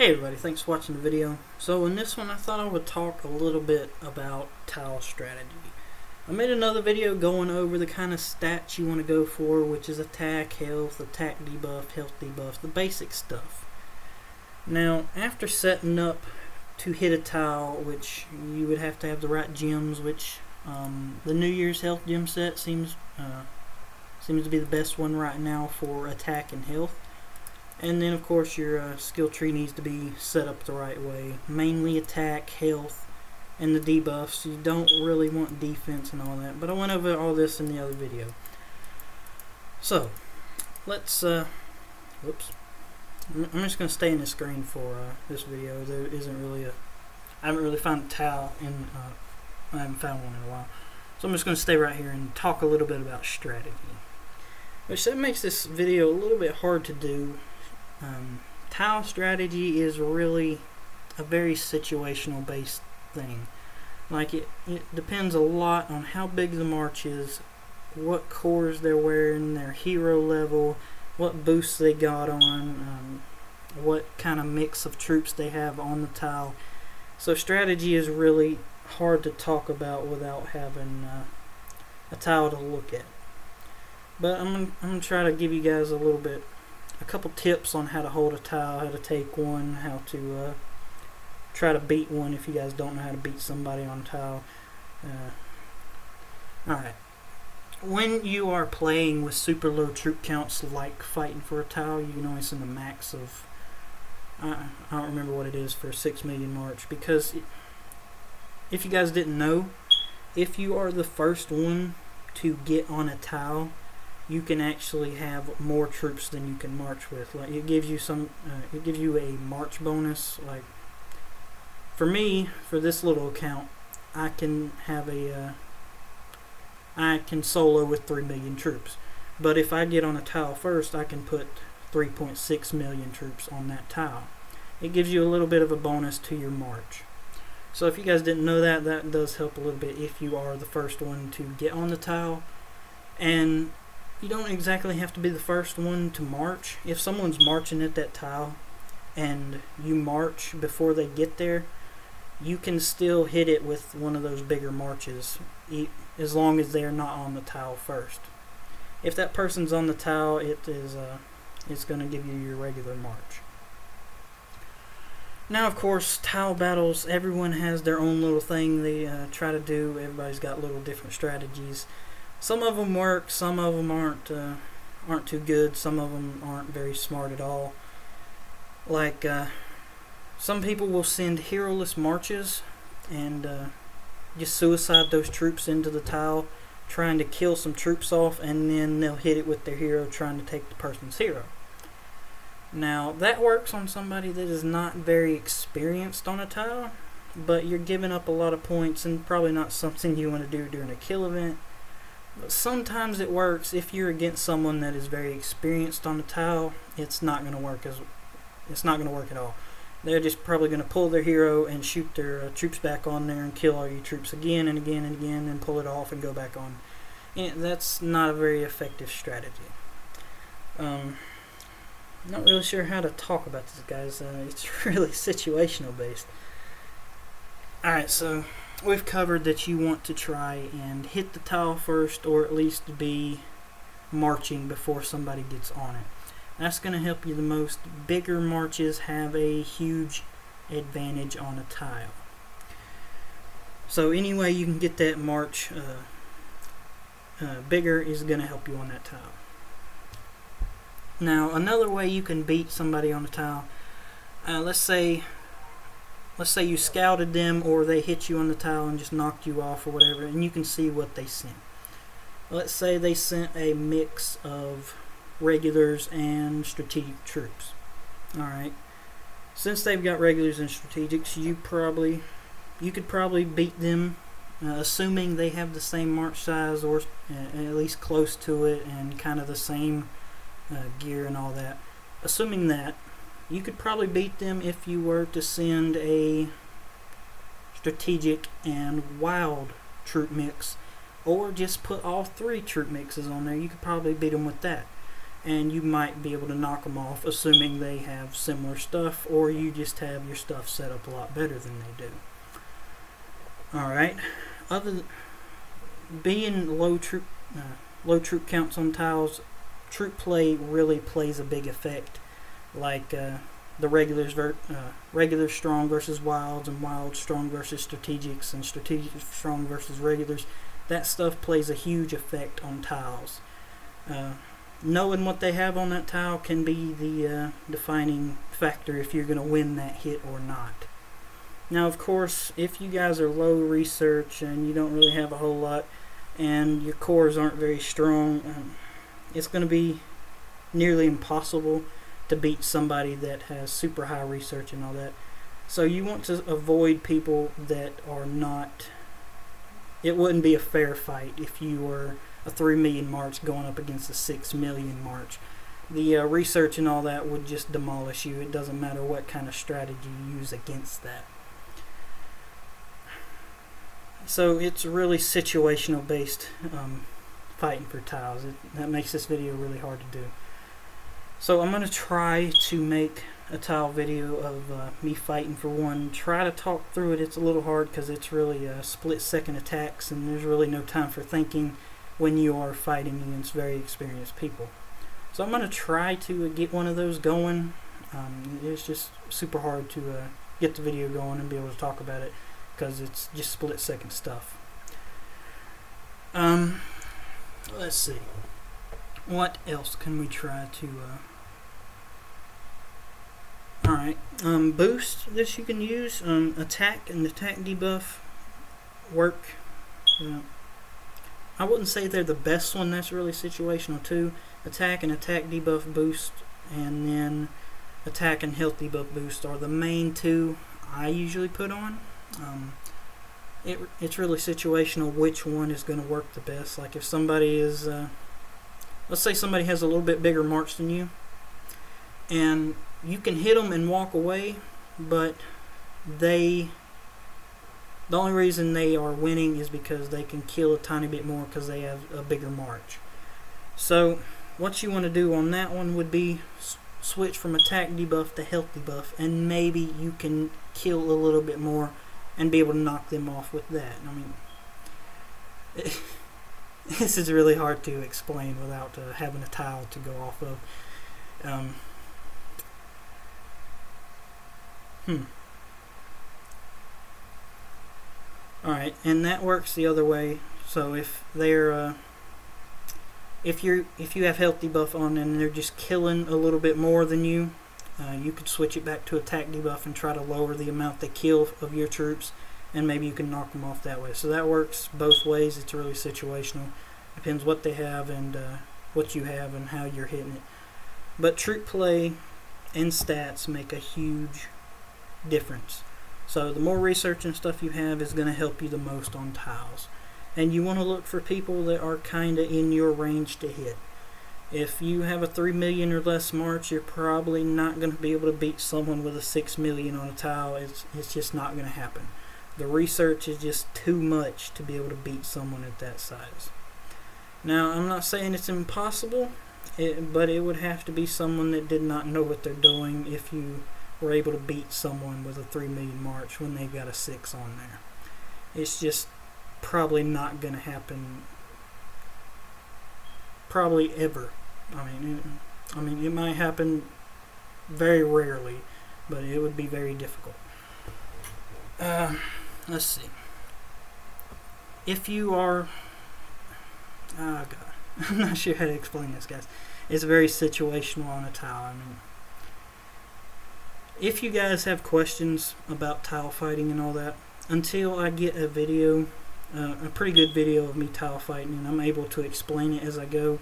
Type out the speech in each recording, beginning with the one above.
Hey everybody, thanks for watching the video. So in this one I thought I would talk a little bit about tile strategy. I made another video going over the kind of stats you want to go for, which is attack, health, attack debuff, health debuff, the basic stuff. Now after setting up to hit a tile, which you would have to have the right gems, which the New Year's health gem set seems to be the best one right now for attack and health. And then of course your skill tree needs to be set up the right way. Mainly attack, health, and the debuffs. You don't really want defense and all that, but I went over all this in the other video. So let's whoops. I'm just going to stay in the screen for this video. There isn't really I haven't really found a tile in I haven't found one in a while. So I'm just going to stay right here and talk a little bit about strategy. Which that makes this video a little bit hard to do. Tile strategy is really a very situational based thing. Like it depends a lot on how big the march is, what cores they're wearing, their hero level, what boosts they got on, what kind of mix of troops they have on the tile. So strategy is really hard to talk about without having a tile to look at. But I'm gonna try to give you guys a couple tips on how to hold a tile, how to take one, how to try to beat one if you guys don't know how to beat somebody on a tile. Alright, when you are playing with super low troop counts like fighting for a tile, you can only send a max of, I don't remember what it is for 6 million march, because if you guys didn't know, if you are the first one to get on a tile, you can actually have more troops than you can march with. Like it gives you it gives you a march bonus. Like for me, for this little account, I can have I can solo with 3 million troops. But if I get on a tile first, I can put 3.6 million troops on that tile. It gives you a little bit of a bonus to your march. So if you guys didn't know that, that does help a little bit if you are the first one to get on the tile. And you don't exactly have to be the first one to march. If someone's marching at that tile and you march before they get there, you can still hit it with one of those bigger marches as long as they're not on the tile first. If that person's on the tile, it's going to give you your regular march. Now of course, tile battles, everyone has their own little thing they try to do. Everybody's got little different strategies. Some of them work, some of them aren't too good, some of them aren't very smart at all. Like some people will send hero-less marches and just suicide those troops into the tile, trying to kill some troops off, and then they'll hit it with their hero trying to take the person's hero. Now that works on somebody that is not very experienced on a tile, but you're giving up a lot of points and probably not something you want to do during a kill event. But sometimes it works. If you're against someone that is very experienced on the tile, it's not going to work at all. They're just probably going to pull their hero and shoot their troops back on there and kill all your troops again and again and again, and pull it off and go back on. And that's not a very effective strategy. Not really sure how to talk about this, guys. It's really situational based. Alright, so we've covered that you want to try and hit the tile first, or at least be marching before somebody gets on it. That's going to help you the most. Bigger marches have a huge advantage on a tile. So any way you can get that march bigger is going to help you on that tile. Now another way you can beat somebody on a tile, let's say you scouted them, or they hit you on the tile and just knocked you off or whatever, and you can see what they sent. Let's say they sent a mix of regulars and strategic troops. Alright, since they've got regulars and strategics, you could probably beat them, assuming they have the same march size, or at least close to it, and kind of the same gear and all that. Assuming that, you could probably beat them if you were to send a strategic and wild troop mix, or just put all 3 troop mixes on there. You could probably beat them with that. and you might be able to knock them off, assuming they have similar stuff, or you just have your stuff set up a lot better than they do. Alright, being low troop counts on tiles, troop play really plays a big effect, like the regular strong versus wilds, and wild strong versus strategics, and strategic strong versus regulars. That stuff plays a huge effect on tiles. Knowing what they have on that tile can be the defining factor if you're going to win that hit or not. Now, of course, if you guys are low research and you don't really have a whole lot, and your cores aren't very strong, it's going to be nearly impossible to beat somebody that has super high research and all that. So you want to avoid people that are not... It wouldn't be a fair fight if you were a 3 million march going up against a 6 million march. The research and all that would just demolish you. It doesn't matter what kind of strategy you use against that. So it's really situational based fighting for tiles. That makes this video really hard to do. So I'm going to try to make a tile video of me fighting for one. Try to talk through it. It's a little hard because it's really split-second attacks, and there's really no time for thinking when you are fighting against very experienced people. So I'm going to try to get one of those going. It's just super hard to get the video going and be able to talk about it, because it's just split-second stuff. Let's see. What else can we try to... Alright, boost that you can use. Attack and attack debuff work. I wouldn't say they're the best one. That's really situational too. Attack and attack debuff boost, and then attack and health debuff boost are the main two I usually put on. It's really situational which one is going to work the best. Like if somebody is, let's say somebody has a little bit bigger march than you, and you can hit them and walk away, but the only reason they are winning is because they can kill a tiny bit more because they have a bigger march. So what you want to do on that one would be switch from attack debuff to health debuff, and maybe you can kill a little bit more and be able to knock them off with that. I mean, this is really hard to explain without having a tile to go off of. Alright, and that works the other way. So if they're if you have health debuff on and they're just killing a little bit more than you, you could switch it back to attack debuff and try to lower the amount they kill of your troops, and maybe you can knock them off that way. So that works both ways. It's really situational. Depends what they have and what you have and how you're hitting it. But troop play and stats make a huge difference. So the more research and stuff you have is going to help you the most on tiles. And you want to look for people that are kind of in your range to hit. If you have a 3 million or less march, you're probably not going to be able to beat someone with a 6 million on a tile. It's just not going to happen. The research is just too much to be able to beat someone at that size. Now, I'm not saying it's impossible, but it would have to be someone that did not know what they're doing if you were able to beat someone with a 3 million march when they've got a 6 on there. It's just probably not going to happen, probably ever. I mean, it might happen very rarely, but it would be very difficult. Let's see. If you are, oh god, I'm not sure how to explain this, guys. It's very situational on a tile. I mean, if you guys have questions about tile fighting and all that, until I get a video, a pretty good video of me tile fighting, and I'm able to explain it as I go,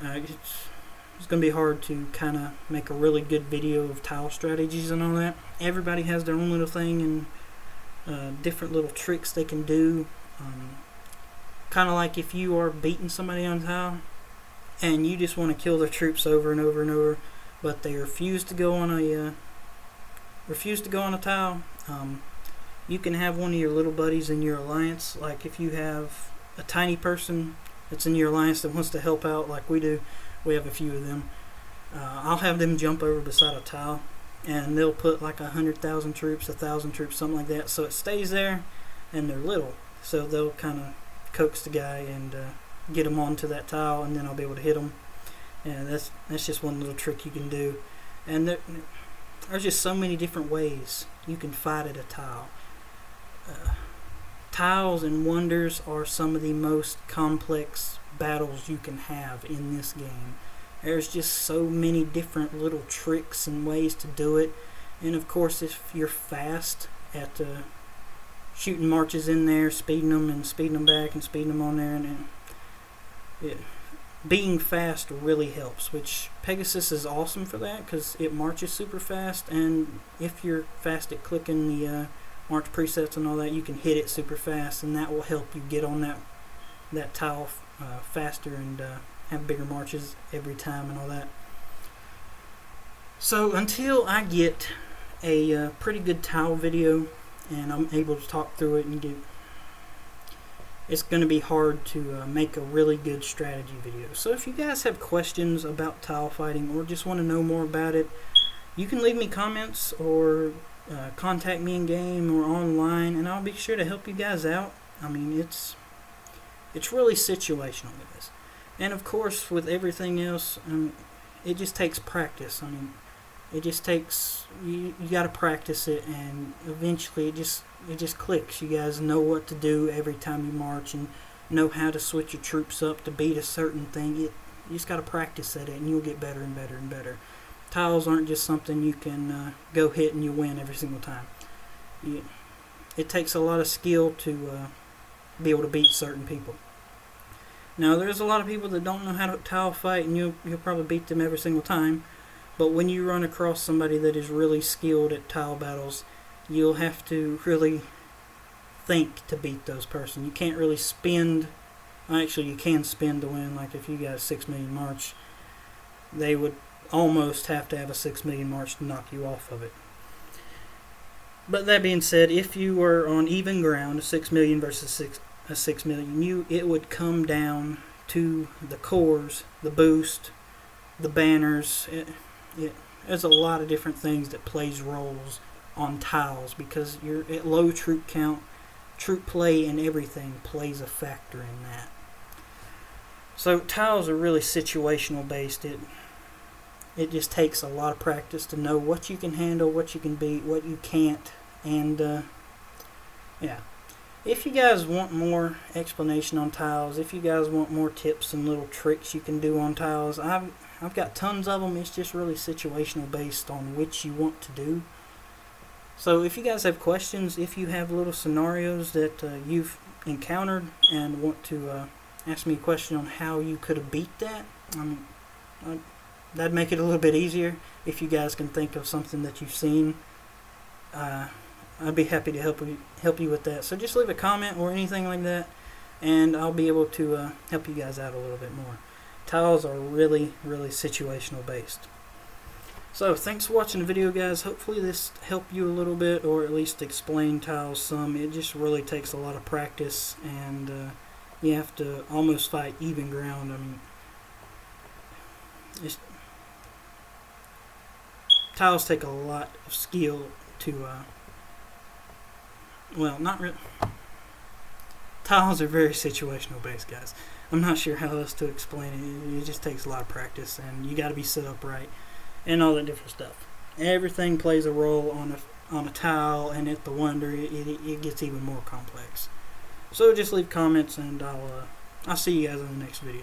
it's going to be hard to kind of make a really good video of tile strategies and all that. Everybody has their own little thing and different little tricks they can do. Kind of like if you are beating somebody on tile and you just want to kill their troops over and over and over, but they refuse to go on a tile. You can have one of your little buddies in your alliance. Like if you have a tiny person that's in your alliance that wants to help out like we do, We have a few of them. I'll have them jump over beside a tile, and they'll put like 100,000 troops, 1,000 troops, something like that, so it stays there, and they're little, so they'll kind of coax the guy and get him onto that tile, and then I'll be able to hit him. And that's just one little trick you can do. And there's just so many different ways you can fight at a tile. Tiles and wonders are some of the most complex battles you can have in this game. There's just so many different little tricks and ways to do it. And of course, if you're fast at shooting marches in there, speeding them and speeding them back and speeding them on there, and being fast really helps, which Pegasus is awesome for that because it marches super fast, and if you're fast at clicking the march presets and all that, you can hit it super fast, and that will help you get on that tile faster and have bigger marches every time and all that. So until I get a pretty good tile video and I'm able to talk through it and it's going to be hard to make a really good strategy video. So if you guys have questions about tile fighting or just want to know more about it, you can leave me comments or contact me in game or online, and I'll be sure to help you guys out. I mean, it's really situational with this, and of course with everything else, it just takes practice. I mean, it just takes you got to practice it, and eventually it just clicks. You guys know what to do every time you march and know how to switch your troops up to beat a certain thing. You just got to practice at it, and you'll get better and better and better. Tiles aren't just something you can go hit and you win every single time. It takes a lot of skill to be able to beat certain people. Now, there's a lot of people that don't know how to tile fight, and you'll probably beat them every single time. But when you run across somebody that is really skilled at tile battles, you'll have to really think to beat those person. You can't really spend. Actually, you can spend to win. Like if you got a 6 million march, they would almost have to have a 6 million march to knock you off of it. But that being said, if you were on even ground, a 6 million versus a 6 million, it would come down to the cores, the boost, the banners. There's a lot of different things that plays roles on tiles because you're at low troop count, troop play, and everything plays a factor in that. So tiles are really situational based. It just takes a lot of practice to know what you can handle, what you can beat, what you can't, and yeah. If you guys want more explanation on tiles, if you guys want more tips and little tricks you can do on tiles, I've got tons of them. It's just really situational based on which you want to do. So if you guys have questions, if you have little scenarios that you've encountered and want to ask me a question on how you could have beat that, that'd make it a little bit easier. If you guys can think of something that you've seen, I'd be happy to help you with that. So just leave a comment or anything like that, and I'll be able to help you guys out a little bit more. Tiles are really, really situational based. So thanks for watching the video, guys. Hopefully this helped you a little bit, or at least explain tiles some. It just really takes a lot of practice, and you have to almost fight even ground. I mean, tiles take a lot of skill to well, not really. Tiles are very situational based, guys. I'm not sure how else to explain it. It just takes a lot of practice, and you got to be set up right and all that different stuff. Everything plays a role on a tile, and at the wonder it gets even more complex. So just leave comments, and I'll see you guys in the next video.